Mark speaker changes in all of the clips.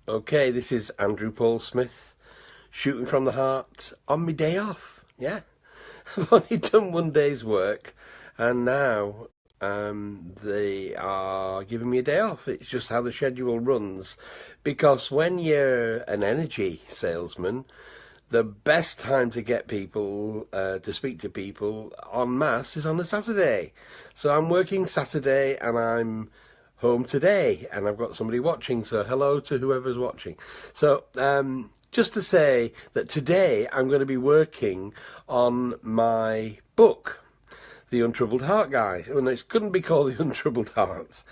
Speaker 1: Okay, this is Andrew Paul Smith, shooting from the heart on my day off. Yeah, I've only done one day's work, and now they are giving me a day off. It's just how the schedule runs, because when you're an energy salesman, the best time to get people to speak to people en masse is on a Saturday. So I'm working Saturday, and I'm home today, and I've got somebody watching, so hello to whoever's watching. So just to say that today I'm going to be working on my book, The Untroubled Heart Guy. Well, it couldn't be called The Untroubled Hearts.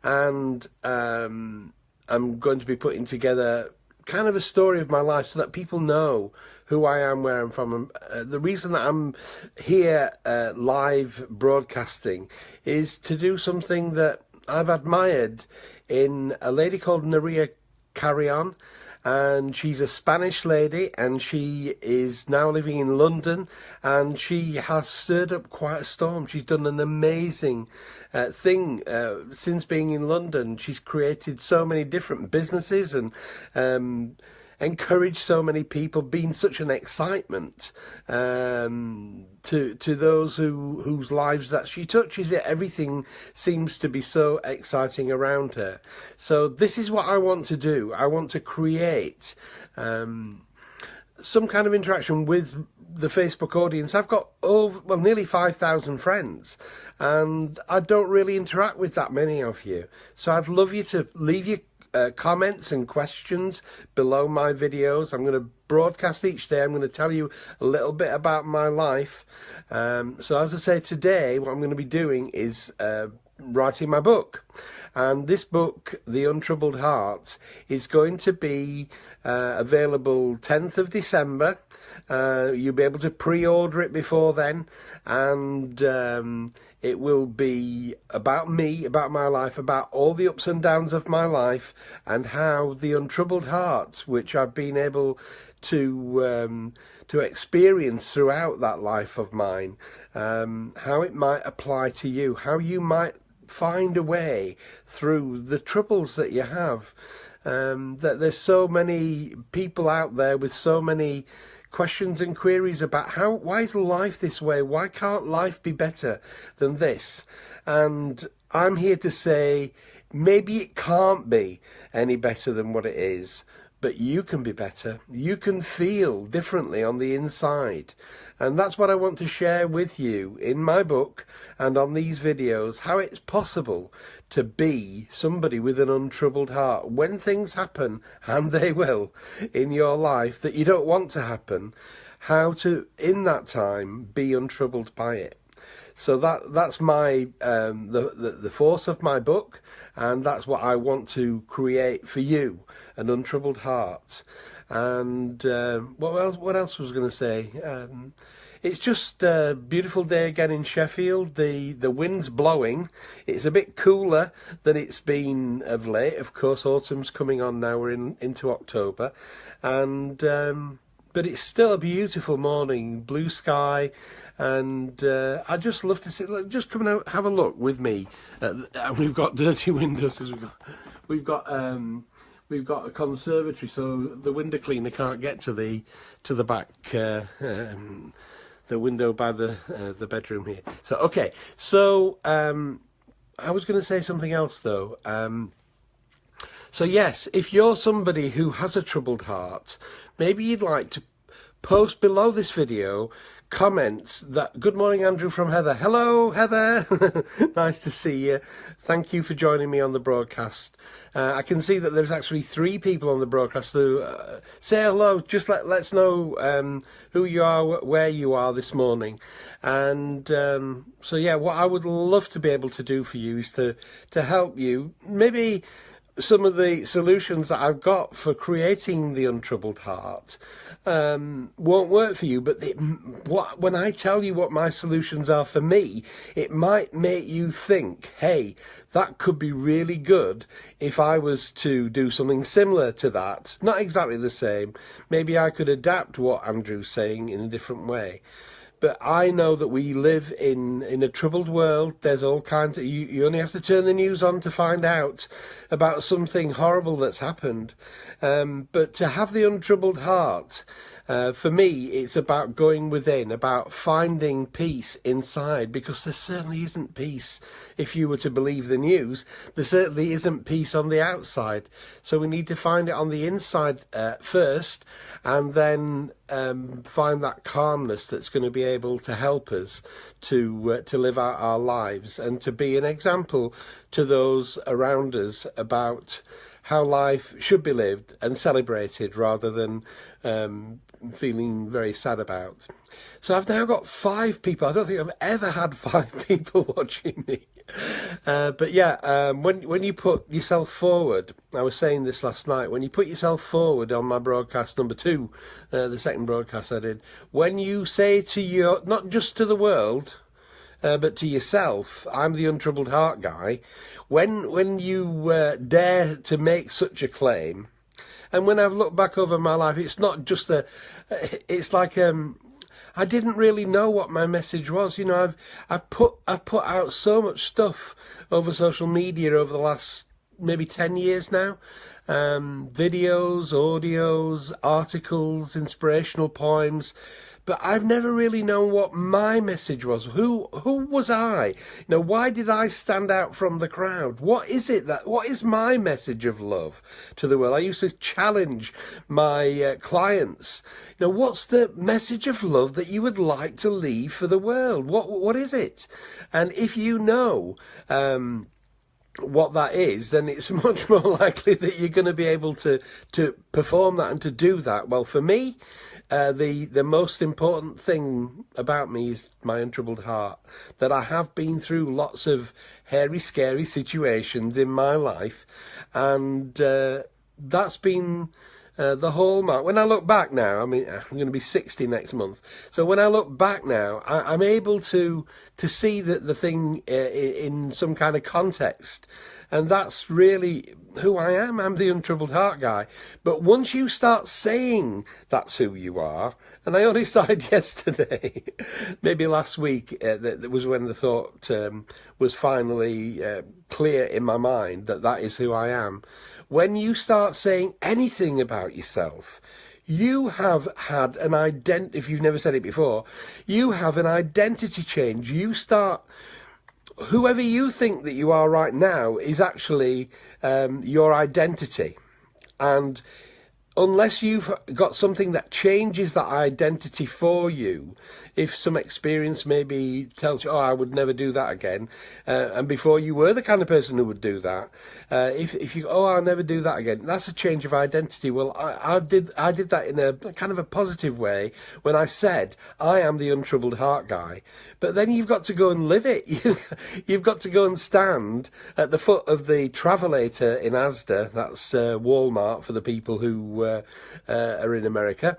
Speaker 1: And I'm going to be putting together kind of a story of my life so that people know who I am, where I'm from. The reason that I'm here live broadcasting is to do something that I've admired in a lady called Maria Carrion, and she's a Spanish lady, and she is now living in London, and she has stirred up quite a storm. She's done an amazing thing since being in London. She's created so many different businesses and encouraged so many people, been such an excitement to those whose lives that she touches. Everything seems to be so exciting around her. So this is what I want to do. I want to create some kind of interaction with the Facebook audience. I've got nearly 5,000 friends, and I don't really interact with that many of you. So I'd love you to leave your comments and questions below my videos. I'm going to broadcast each day. I'm going to tell you a little bit about my life. So as I say, today what I'm going to be doing is writing my book. And this book, The Untroubled Heart, is going to be available 10th of December. You'll be able to pre-order it before then, and it will be about me, about my life, about all the ups and downs of my life, and how the untroubled heart, which I've been able to experience throughout that life of mine, how it might apply to you, how you might find a way through the troubles that you have. That there's so many people out there with so many questions and queries about why is life this way? Why can't life be better than this? And I'm here to say, maybe it can't be any better than what it is, but you can be better. You can feel differently on the inside. And that's what I want to share with you in my book and on these videos, how it's possible to be somebody with an untroubled heart. When things happen, and they will, in your life that you don't want to happen, how to, in that time, be untroubled by it. So that's my the force of my book, and that's what I want to create for you, an untroubled heart. And what else was I going to say? It's just a beautiful day again in Sheffield. The wind's blowing. It's a bit cooler than it's been of late. Of course, autumn's coming on now. We're into October, and but it's still a beautiful morning, blue sky. And I just love to see. Just come and have a look with me. We've got dirty windows because we've got a conservatory, so the window cleaner can't get to the back, the window by the bedroom here. So okay, so I was going to say something else though. So yes, if you're somebody who has a troubled heart, maybe you'd like to post below this video comments that, good morning Andrew from Heather. Hello Heather, nice to see you. Thank you for joining me on the broadcast. I can see that there's actually 3 people on the broadcast who say hello. Just let's know who you are, where you are this morning. And so yeah, what I would love to be able to do for you is to help you. Maybe some of the solutions that I've got for creating the untroubled heart won't work for you, but when I tell you what my solutions are for me, it might make you think, hey, that could be really good if I was to do something similar to that. Not exactly the same. Maybe I could adapt what Andrew's saying in a different way. But I know that we live in a troubled world. There's all kinds of, you only have to turn the news on to find out about something horrible that's happened. But to have the untroubled heart, for me, it's about going within, about finding peace inside, because there certainly isn't peace. If you were to believe the news, there certainly isn't peace on the outside. So we need to find it on the inside first, and then find that calmness that's going to be able to help us to live out our lives and to be an example to those around us about how life should be lived and celebrated rather than feeling very sad about. So I've now got 5 people. I don't think I've ever had 5 people watching me. But yeah, when you put yourself forward, I was saying this last night, when you put yourself forward on my broadcast number 2, the second broadcast I did, when you say to your, not just to the world, but to yourself, I'm the Untroubled Heart Guy, when you dare to make such a claim, and when I've looked back over my life, it's not just it's like I didn't really know what my message was. You know, I've put out so much stuff over social media over the last maybe 10 years now. Videos, audios, articles, inspirational poems. But I've never really known what my message was. Who was I? You know, why did I stand out from the crowd? What is my message of love to the world? I used to challenge my clients. You know, what's the message of love that you would like to leave for the world? What is it? And if you know what that is, then it's much more likely that you're going to be able to perform that and to do that. Well, for me, the most important thing about me is my untroubled heart, that I have been through lots of hairy, scary situations in my life, and that's been the hallmark. When I look back now, I mean, I'm going to be 60 next month, so when I look back now, I'm able to see the thing in some kind of context, and that's really who I am. I'm the Untroubled Heart Guy. But once you start saying that's who you are, and I only started yesterday, maybe last week, that was when the thought was finally clear in my mind that is who I am. When you start saying anything about yourself, you have had an identity. If you've never said it before, you have an identity change. You start, whoever you think that you are right now is actually your identity. And unless you've got something that changes that identity for you, if some experience maybe tells you, oh, I would never do that again, and before you were the kind of person who would do that, if you, oh, I'll never do that again, that's a change of identity. Well, I did that in a kind of a positive way when I said, I am the Untroubled Heart Guy. But then you've got to go and live it. You've got to go and stand at the foot of the Travelator in Asda, that's Walmart for the people who are in America,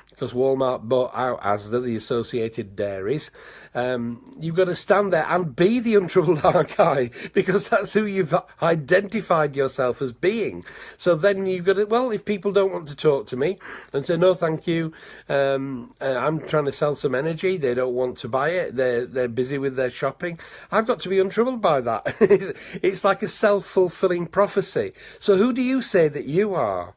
Speaker 1: because Walmart bought out Asda, the Associated Dairies. You've got to stand there and be the Untroubled Heart Guy, because that's who you've identified yourself as being. So then you've got to, well, if people don't want to talk to me and say, no, thank you, I'm trying to sell some energy, they don't want to buy it, they're busy with their shopping, I've got to be untroubled by that. It's like a self-fulfilling prophecy. So who do you say that you are?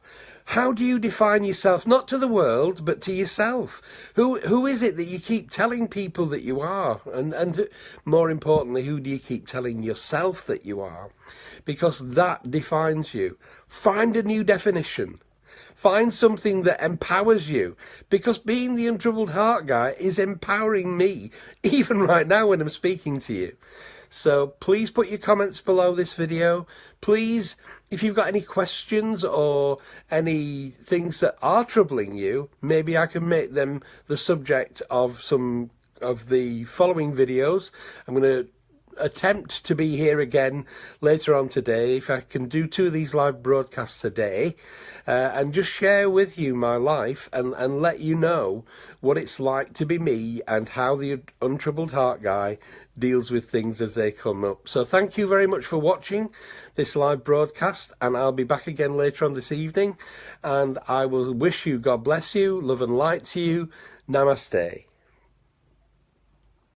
Speaker 1: How do you define yourself, not to the world, but to yourself? Who is it that you keep telling people that you are? And more importantly, who do you keep telling yourself that you are? Because that defines you. Find a new definition. Find something that empowers you, because being the Untroubled Heart Guy is empowering me, even right now when I'm speaking to you. So please put your comments below this video. Please, if you've got any questions or any things that are troubling you, maybe I can make them the subject of some of the following videos. I'm going to attempt to be here again later on today, if I can do 2 of these live broadcasts a day, and just share with you my life and let you know what it's like to be me and how the Untroubled Heart Guy deals with things as they come up. So thank you very much for watching this live broadcast, and I'll be back again later on this evening, and I will wish you, God bless you, love and light to you. Namaste.